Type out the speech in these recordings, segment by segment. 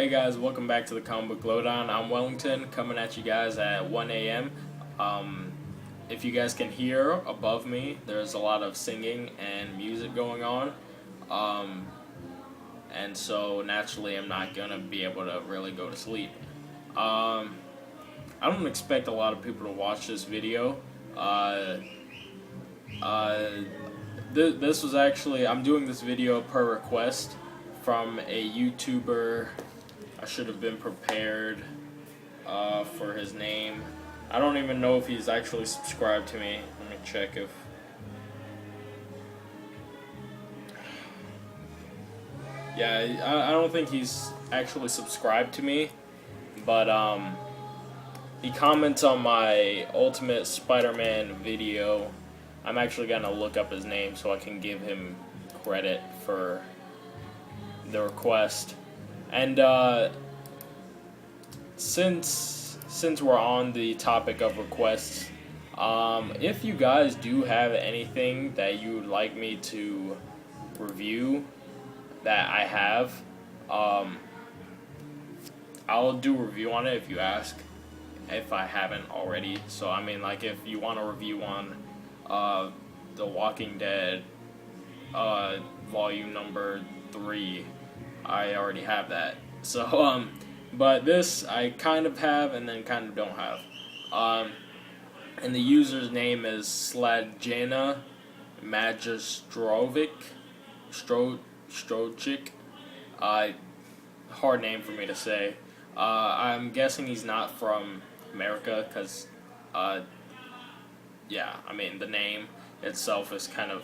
Hey guys, welcome back to the Comic Book Lowdown. I'm Wellington, coming at you guys at 1 a.m. If you guys can hear above me, there's a lot of singing and music going on. And so naturally I'm not going to be able to really go to sleep. I don't expect a lot of people to watch this video. This was actually, I'm doing this video per request from a YouTuber. I should have been prepared for his name. I don't even know if he's actually subscribed to me. Let me check if... Yeah, I don't think he's actually subscribed to me, but he comments on my Ultimate Spider-Man video. I'm actually gonna look up his name so I can give him credit for the request. And since we're on the topic of requests, if you guys do have anything that you would like me to review that I have, I'll do a review on it if you ask, if I haven't already. So I mean, like, if you want a review on The Walking Dead volume number 3, I already have that. So but this I kind of have and then kind of don't have. And the user's name is Sladjana Magistrovic Strojik. Hard name for me to say. I'm guessing he's not from America, because yeah, I mean, the name itself is kind of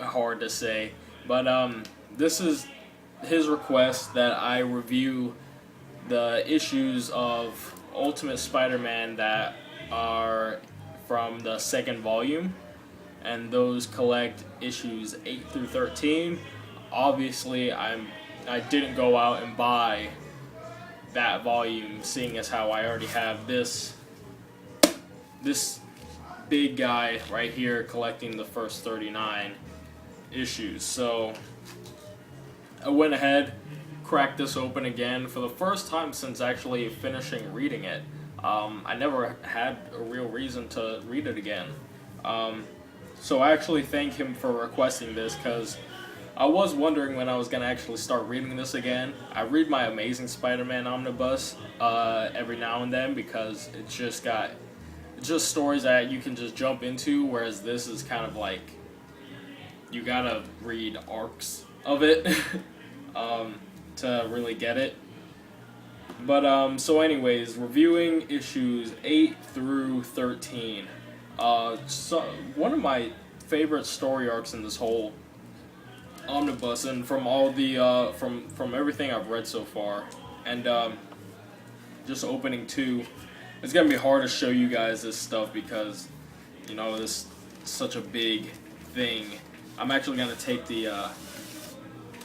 hard to say. But this is his request that I review the issues of Ultimate Spider-Man that are from the second volume, and those collect issues 8 through 13. Obviously, I didn't go out and buy that volume, seeing as how I already have this big guy right here collecting the first 39 issues. So I went ahead, cracked this open again for the first time since actually finishing reading it. I never had a real reason to read it again. So I actually thank him for requesting this, because I was wondering when I was going to actually start reading this again. I read my Amazing Spider-Man omnibus every now and then, because it's just stories that you can just jump into, whereas this is kind of like, you gotta read arcs of it to really get it. But so anyways, reviewing issues 8 through 13. So one of my favorite story arcs in this whole omnibus, and from all the from everything I've read so far, and just opening 2. It's gonna be hard to show you guys this stuff because, you know, this is such a big thing. I'm actually gonna take the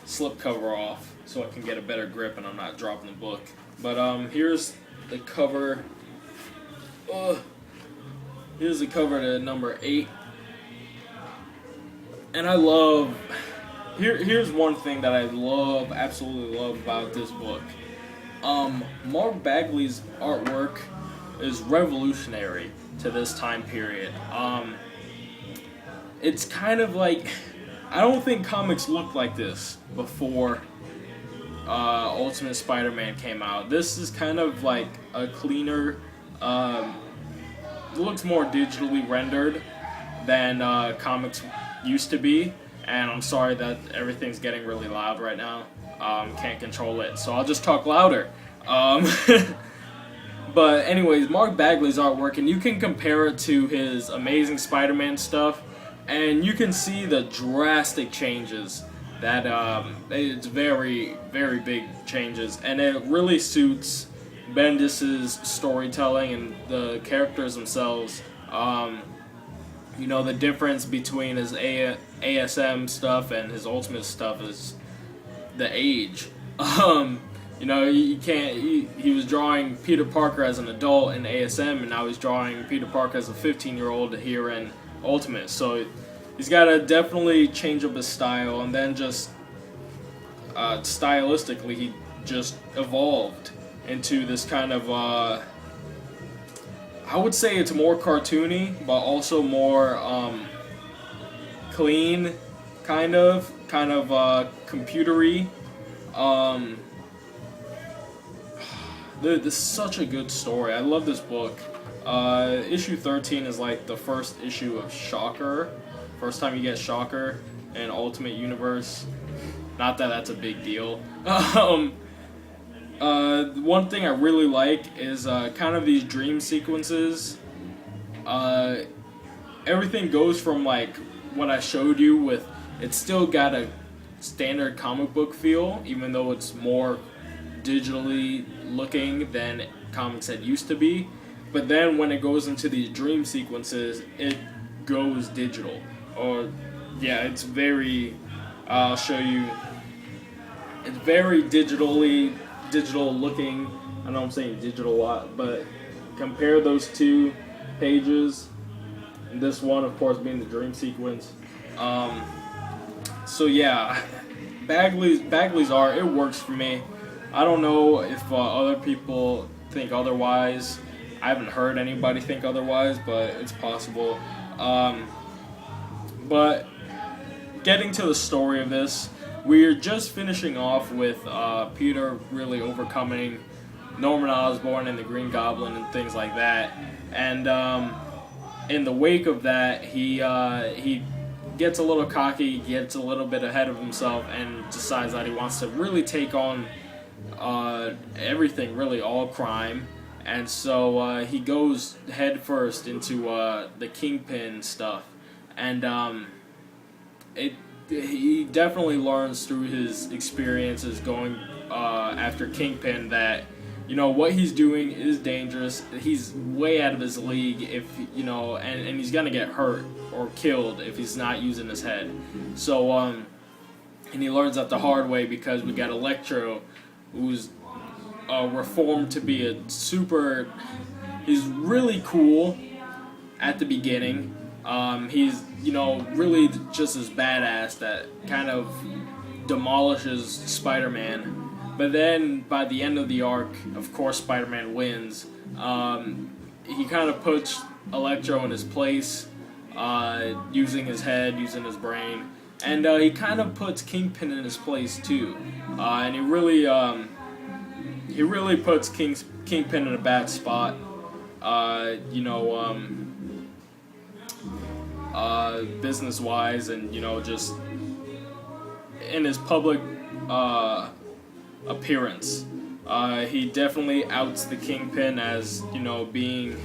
slip cover off so I can get a better grip and I'm not dropping the book. But here's the cover. Here's the cover to number 8. And I love. Here's one thing that I love, absolutely love about this book. Mark Bagley's artwork is revolutionary to this time period. It's kind of like, I don't think comics looked like this before Ultimate Spider-Man came out. This is kind of like a cleaner, it looks more digitally rendered than comics used to be. And I'm sorry that everything's getting really loud right now. Can't control it, so I'll just talk louder. But anyways, Mark Bagley's artwork, and you can compare it to his Amazing Spider-Man stuff, and you can see the drastic changes. That it's very, very big changes, and it really suits Bendis's storytelling and the characters themselves. You know, the difference between his ASM stuff and his Ultimate stuff is the age. You know, he was drawing Peter Parker as an adult in ASM, and now he's drawing Peter Parker as a 15-year-old here in Ultimate. So he's got to definitely change up his style, and then just stylistically, just evolved into this kind of, I would say it's more cartoony, but also more clean, kind of computery. This is such a good story. I love this book. Issue 13 is like the first issue of Shocker. First time you get Shocker in Ultimate Universe. Not that that's a big deal. One thing I really like is kind of these dream sequences. Everything goes from like what I showed you with, it's still got a standard comic book feel, even though it's more digitally looking than comics had used to be. But then when it goes into these dream sequences, it goes digital. Or yeah, it's very, I'll show you, it's very digital looking. I know I'm saying digital a lot, but compare those two pages, and this one of course being the dream sequence. So yeah, Bagley's art, it works for me. I don't know if other people think otherwise. I haven't heard anybody think otherwise, but it's possible. But getting to the story of this, we're just finishing off with Peter really overcoming Norman Osborn and the Green Goblin and things like that. And in the wake of that, he gets a little cocky, gets a little bit ahead of himself, and decides that he wants to really take on everything, really all crime. And so he goes head first into the Kingpin stuff. And he definitely learns through his experiences going after Kingpin that, you know, what he's doing is dangerous. He's way out of his league if, you know, and he's going to get hurt or killed if he's not using his head. So, and he learns that the hard way because we got Electro, who's reformed to be a super, he's really cool at the beginning. He's, you know, really just as badass that kind of demolishes Spider-Man. But then by the end of the arc, of course Spider-Man wins. He kind of puts Electro in his place, using his head, using his brain. And he kind of puts Kingpin in his place too. And he really puts Kingpin in a bad spot. You know, business-wise, and, you know, just in his public appearance. He definitely outs the Kingpin as, you know, being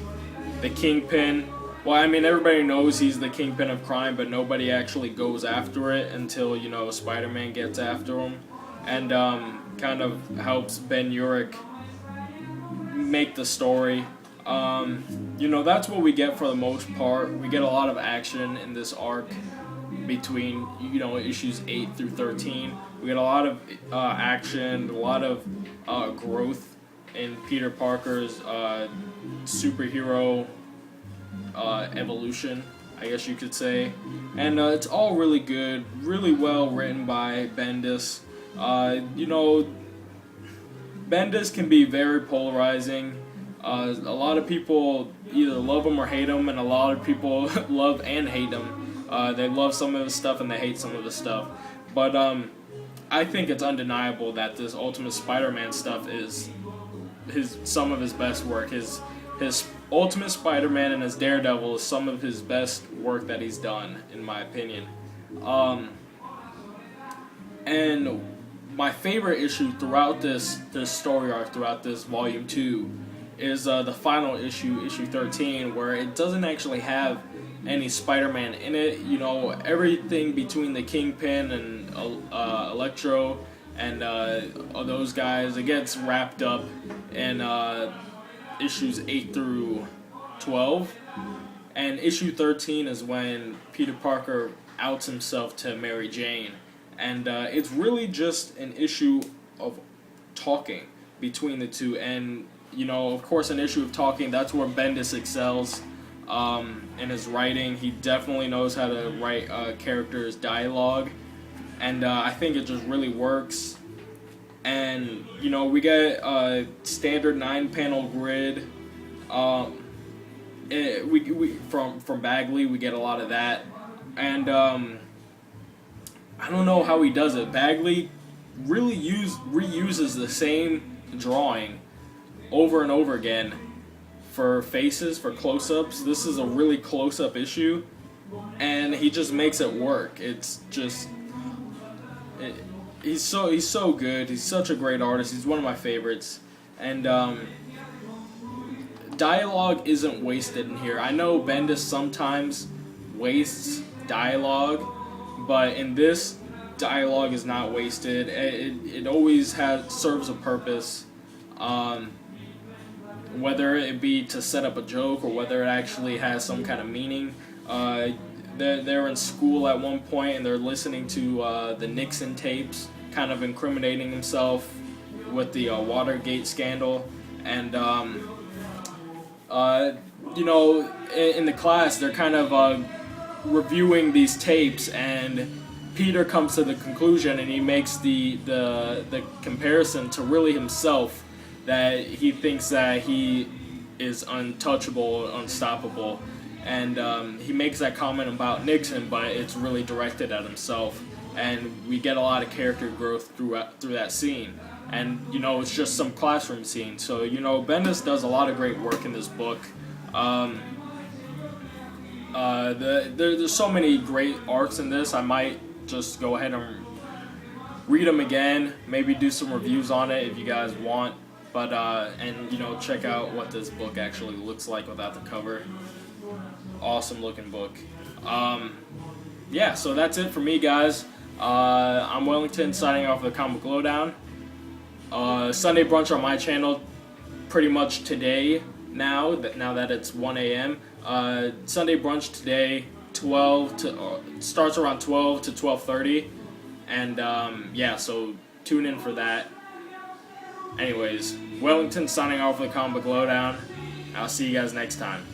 the Kingpin. Well, I mean, everybody knows he's the Kingpin of crime, but nobody actually goes after it until, you know, Spider-Man gets after him. And kind of helps Ben Urich make the story. You know, that's what we get for the most part. We get a lot of action in this arc between, you know, issues 8 through 13. We get a lot of action, a lot of growth in Peter Parker's superhero evolution, I guess you could say. And it's all really good, really well written by Bendis. You know, Bendis can be very polarizing. A lot of people either love him or hate him, and a lot of people love and hate him. They love some of his stuff and they hate some of his stuff. But I think it's undeniable that this Ultimate Spider-Man stuff is some of his best work. His Ultimate Spider-Man and his Daredevil is some of his best work that he's done, in my opinion. And my favorite issue throughout this story arc, throughout this volume 2, is the final issue, issue 13, where it doesn't actually have any Spider-Man in it. You know, everything between the Kingpin and Electro and those guys, it gets wrapped up in issues 8 through 12. And issue 13 is when Peter Parker outs himself to Mary Jane. And it's really just an issue of talking between the two. And, you know, of course, an issue of talking, that's where Bendis excels in his writing. He definitely knows how to write characters' dialogue. And I think it just really works. And you know, we get a standard 9-panel grid. We from Bagley, we get a lot of that, and I don't know how he does it. Bagley really reuses the same drawing over and over again for faces, for close-ups. This is a really close-up issue, and he just makes it work. It's just he's so good. He's such a great artist. He's one of my favorites, and dialogue isn't wasted in here. I know Bendis sometimes wastes dialogue, but in this, dialogue is not wasted. It always serves a purpose, whether it be to set up a joke or whether it actually has some kind of meaning. They're in school at one point and they're listening to the Nixon tapes, kind of incriminating himself with the Watergate scandal, and you know, in the class they're kind of reviewing these tapes, and Peter comes to the conclusion, and he makes the comparison to really himself, that he thinks that he is untouchable, unstoppable, and he makes that comment about Nixon, but it's really directed at himself, and we get a lot of character growth through that scene. And you know, it's just some classroom scene. So you know, Bendis does a lot of great work in this book. There's so many great arcs in this. I might just go ahead and read them again, maybe do some reviews on it if you guys want, but and you know, check out what this book actually looks like without the cover. Awesome looking book. Yeah, so that's it for me, guys. I'm Wellington, signing off the Comic Lowdown. Sunday brunch on my channel pretty much today, now that it's 1 a.m. Sunday brunch today, starts around 12 to 12:30, and yeah, so tune in for that. Anyways, Wellington signing off for the Comic Book Lowdown. I'll see you guys next time.